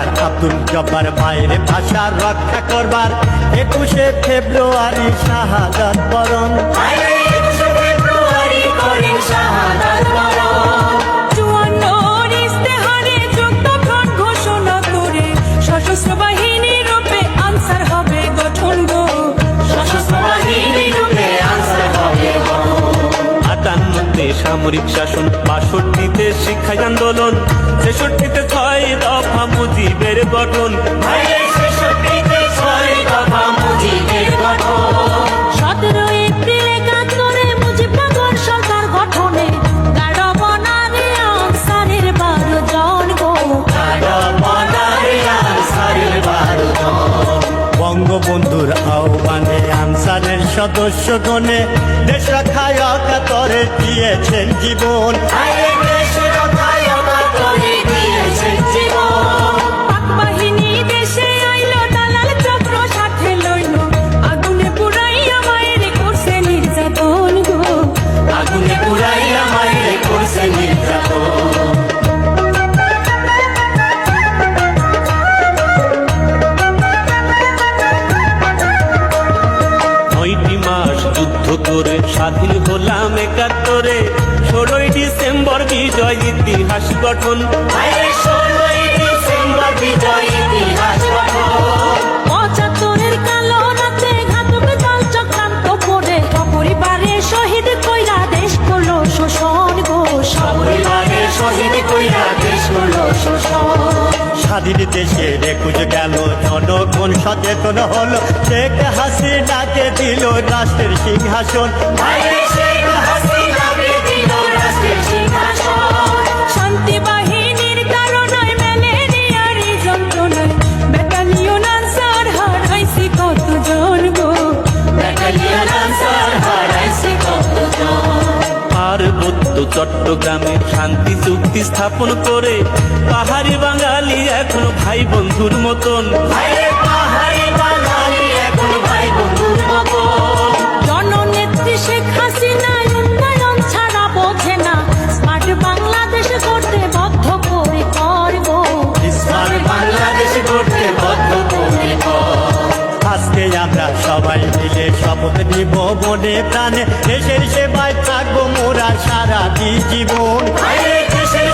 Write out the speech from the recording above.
Doctor Abdul Jabbar ভাইয়ের ভাষা রক্ষা করবার 21শে ফেব্রুয়ারি শাহাদাত বরণ। সশস্ত্র বাহিনী রূপে আনসার হবে গঠন গো, সশস্ত্র বাহিনী রূপে আনসার হবে গঠন। 58তে সামরিক শাসন, 62তে শিক্ষা আন্দোলন, 66তে 6 দফা মুজিবের গঠন। 66তে 6 দফা মুজিবের গঠন। 17 এপ্রিল 71 মুজিবনগর সরকার গঠনে গাড় বনারে আনসারের 12 জন গো, গাড় বনারে আনসারের 12 জন। বঙ্গবন্ধুর আহ্বানে আনসারের সদস্যগণে দেশ রক্ষায় অকাতরে দিয়েছেন জীবন। দেশ রক্ষায় অকাতরে দিয়েছেন জীবন। পাক বাহিনী দেশে আইলো, দালাল চক্র সাথে লইলো, আগুনে পুড়াইয়া মায়ের করছে নির্যাতন গো, আগুনে পুড়াইয়া মায়ের করছে নির্যাতন। 9টি মাস যুদ্ধ করে স্বাধীন হলাম 71-এ, 16ই ডিসেম্বর বিজয় ইতিহাস গঠন। 16ই ডিসেম্বর বিজয় ইতিহাস গঠন। 75-এর কালো রাতে ঘাতক দল চক্রান্ত করে সপরিবারে শহীদ কইরা দেশ করলো শোষণ গো, সপরিবারে শহীদ কইরা দেশ করলো শোষণ। স্বাধীন দেশে 21 গেল, জনগণ সচেতন হলো, শেখ হাসিনাকে দিল রাষ্ট্রের সিংহাসন। শেখ হাসিনাকে দিল রাষ্ট্রের সিংহাসন। শান্তি বাহিনীর কারণে ম্যালেরিয়ার যন্ত্রণায় ব্যাটালিয়ন আনসার হারাইছি কতজন গো, ব্যাটালিয়ন আনসার হারাইছি কতজন। পার্বত্য চট্টগ্রামে শান্তি চুক্তি স্থাপন করে পাহাড়ি বাঙালি এখন ভাই বন্ধুর মতন। পাহাড়ি বাঙালি এখন ভাই বন্ধুর মতন। জননেত্রী শেখ হাসিনা উন্নয়ন ছাড়া বোঝে না, স্মার্ট বাংলাদেশ করতে বদ্ধপরিকর গো, স্মার্ট বাংলাদেশ করতে বদ্ধপরিকর। আজকে আমরা সবাই মিলে শপথ নিব মনে প্রাণে, দেশের সেবায় থাকবো মোরা সারা জীবন। দেশের